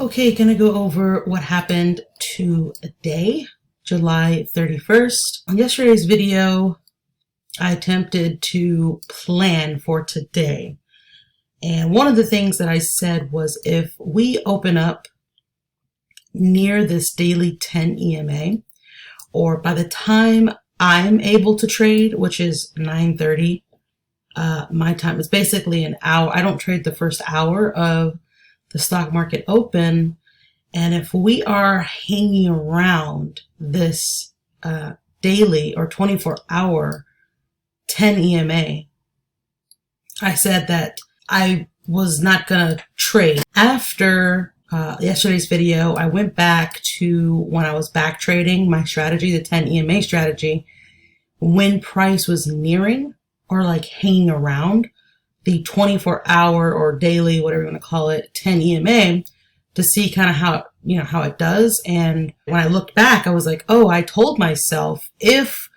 Okay, gonna go over what happened today, July 31st. On yesterday's video, I attempted to plan for today. And one of the things that I said was if we open up near this daily 10 EMA, or by the time I'm able to trade, which is 9:30, my time is basically an hour. I don't trade the first hour of the stock market open. And if we are hanging around this daily or 24-hour 10 EMA, I said that I was not going to trade. After yesterday's video, I went back to when I was back trading my strategy, the 10 EMA strategy, when price was nearing or like hanging around the 24-hour or daily, whatever you want to call it, 10 EMA, to see kind of how, how it does. And when I looked back, I was like, oh, I told myself if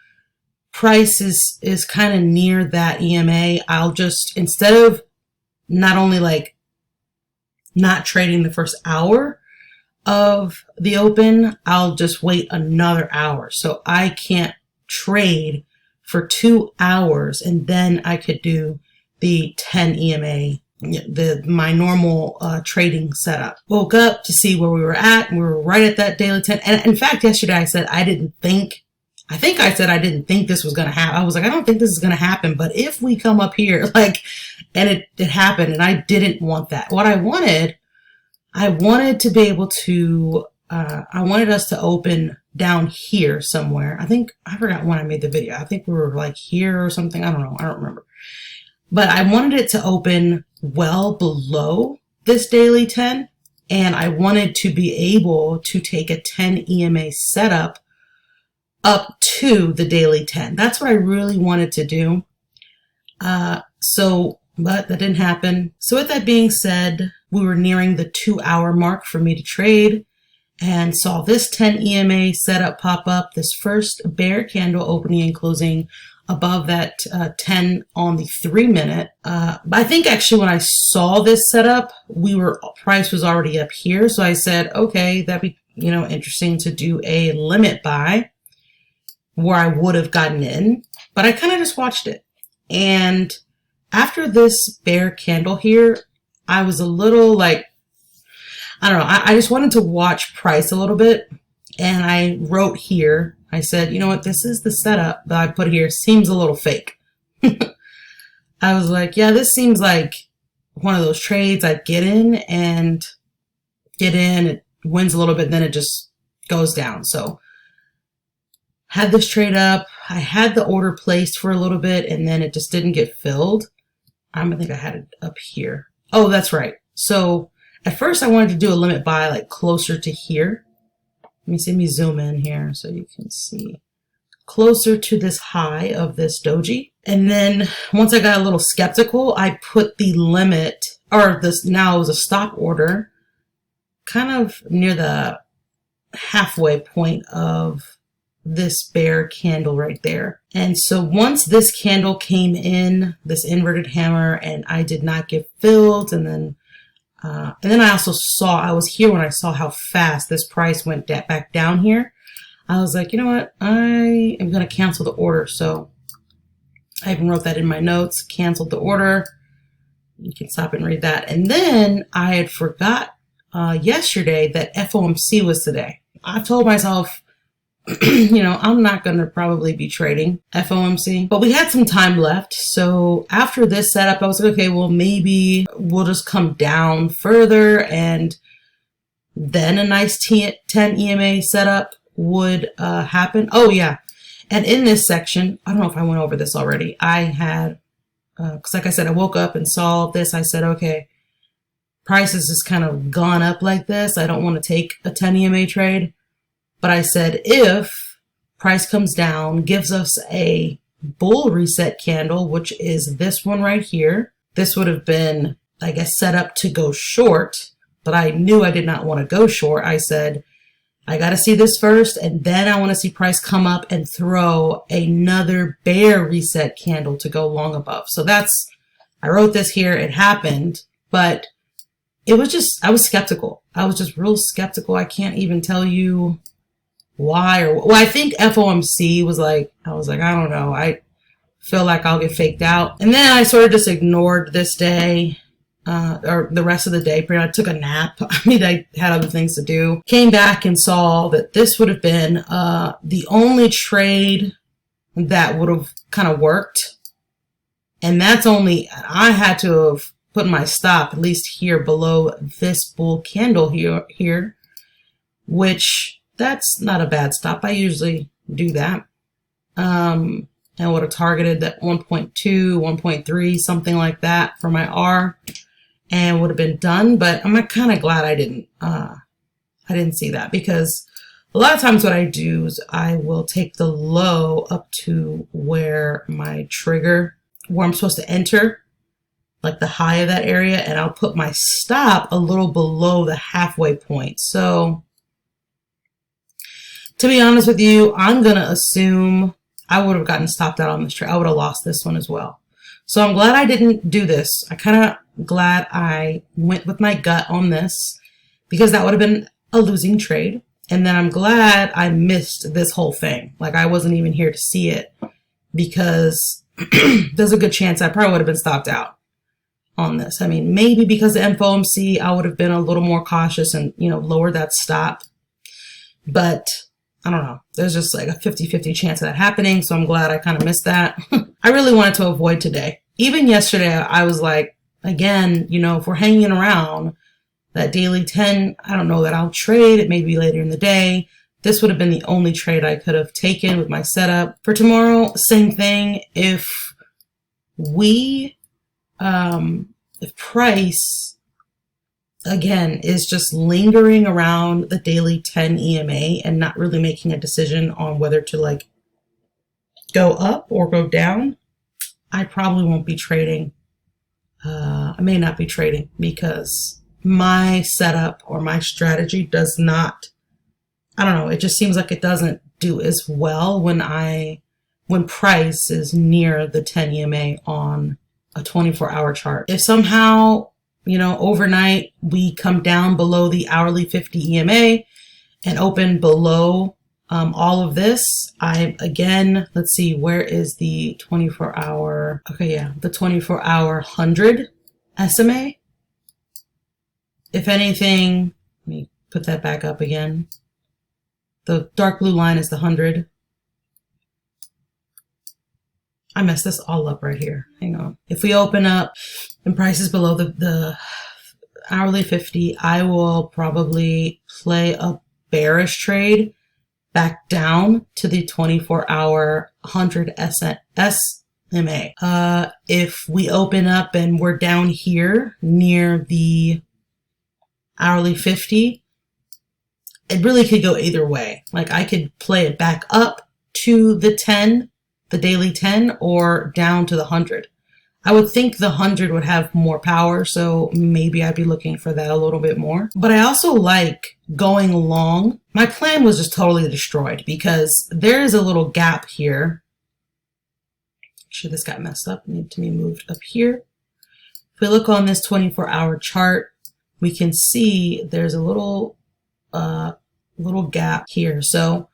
price is kind of near that EMA, I'll just, instead of not only like not trading the first hour of the open, I'll just wait another hour. So I can't trade for 2 hours and then I could do the 10 EMA, my normal trading setup. Woke up to see where we were at, and we were right at that daily 10. And in fact, yesterday I said I didn't think this was going to happen. I was like, I don't think this is going to happen, but if we come up here, and it happened, and I didn't want that. What I wanted to be able to, I wanted us to open down here somewhere. I forgot when I made the video. I think we were like here or something. I don't know. I don't remember. But I wanted it to open well below this daily 10, and I wanted to be able to take a 10 EMA setup up to the daily 10. That's what I really wanted to do. But that didn't happen. So with that being said, we were nearing the 2-hour mark for me to trade and saw this 10 EMA setup pop up, this first bear candle opening and closing above that 10 on the 3-minute. I think actually when I saw this setup, price was already up here. So I said, okay, that'd be, interesting to do a limit buy where I would have gotten in, but I kind of just watched it. And after this bear candle here, I was a little like, I don't know, I just wanted to watch price a little bit. And I wrote here, I said, you know what, this is the setup that I put here. Seems a little fake. I was like, yeah, this seems like one of those trades I get in, it wins a little bit, then it just goes down. So had this trade up. I had the order placed for a little bit, and then it just didn't get filled. I think I had it up here. Oh, that's right. So at first I wanted to do a limit buy like closer to here. Let me zoom in here so you can see closer to this high of this doji. And then once I got a little skeptical, I put the limit, or this now is a stop order, kind of near the halfway point of this bear candle right there. And so once this candle came in, this inverted hammer, and I did not get filled, and then I also saw, I was here when I saw how fast this price went back down here. I was like, you know what, I am going to cancel the order. So I even wrote that in my notes, canceled the order. You can stop and read that. And then I had forgot yesterday that FOMC was today. I told myself, I'm not going to probably be trading FOMC, but we had some time left. So after this setup, I was like, okay, well, maybe we'll just come down further and then a nice 10 EMA setup would happen. Oh yeah. And in this section, I don't know if I went over this already. I had, cause like I said, I woke up and saw this. I said, okay, price has just kind of gone up like this. I don't want to take a 10 EMA trade. But I said, if price comes down, gives us a bull reset candle, which is this one right here. This would have been, I guess, set up to go short, but I knew I did not want to go short. I said, I got to see this first, and then I want to see price come up and throw another bear reset candle to go long above. So I wrote this here. It happened, but it was just, I was skeptical. I was just real skeptical. I can't even tell you why, or well, I think FOMC was like, I was like, I don't know. I feel like I'll get faked out. And then I sort of just ignored this day, or the rest of the day. I took a nap. I mean, I had other things to do. Came back and saw that this would have been the only trade that would have kind of worked. And that's only, I had to have put my stop at least here below this bull candle here, which that's not a bad stop. I usually do that. And would have targeted that 1.2, 1.3, something like that for my R, and would have been done. But I'm kind of glad I didn't see that, because a lot of times what I do is I will take the low up to where my trigger, where I'm supposed to enter, like the high of that area, and I'll put my stop a little below the halfway point. So to be honest with you, I'm going to assume I would have gotten stopped out on this trade. I would have lost this one as well. So I'm glad I didn't do this. I kind of glad I went with my gut on this, because that would have been a losing trade. And then I'm glad I missed this whole thing. Like, I wasn't even here to see it, because there's a good chance I probably would have been stopped out on this. I mean, maybe because of FOMC, I would have been a little more cautious and, you know, lowered that stop. But I don't know. There's just like a 50-50 chance of that happening. So I'm glad I kind of missed that. I really wanted to avoid today. Even yesterday, I was like, again, you know, if we're hanging around that daily 10, I don't know that I'll trade. It may be later in the day. This would have been the only trade I could have taken with my setup. For tomorrow, same thing. If price, again, is just lingering around the daily 10 EMA and not really making a decision on whether to like go up or go down, I probably won't be trading. I may not be trading, because my setup or my strategy does not, I don't know, it just seems like it doesn't do as well when price is near the 10 EMA on a 24-hour chart. If somehow, you know, overnight we come down below the hourly 50 EMA and open below all of this, let's see, where is the 24-hour? Okay, yeah, the 24-hour 100 SMA. If anything, let me put that back up again. The dark blue line is the 100. I messed this all up right here. Hang on. If we open up and price is below the hourly 50, I will probably play a bearish trade back down to the 24-hour 100 SMA. If we open up and we're down here near the hourly 50, it really could go either way. Like, I could play it back up to the 10, the daily 10, or down to the 100. I would think the 100 would have more power, so maybe I'd be looking for that a little bit more. But I also like going long. My plan was just totally destroyed, because there is a little gap here. Actually, this got messed up. It needs to be moved up here. If we look on this 24-hour chart, we can see there's a little gap here. So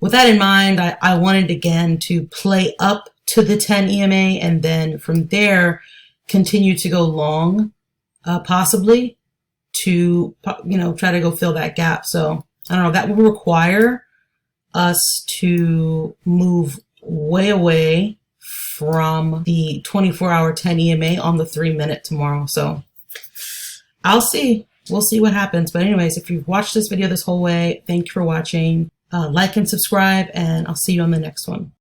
with that in mind, I wanted again to play up to the 10 EMA, and then from there continue to go long, possibly to, you know, try to go fill that gap. So I don't know, that will require us to move way away from the 24-hour 10 EMA on the 3-minute tomorrow. So I'll see. We'll see what happens. But anyways, if you've watched this video this whole way, thank you for watching. Like and subscribe, and I'll see you on the next one.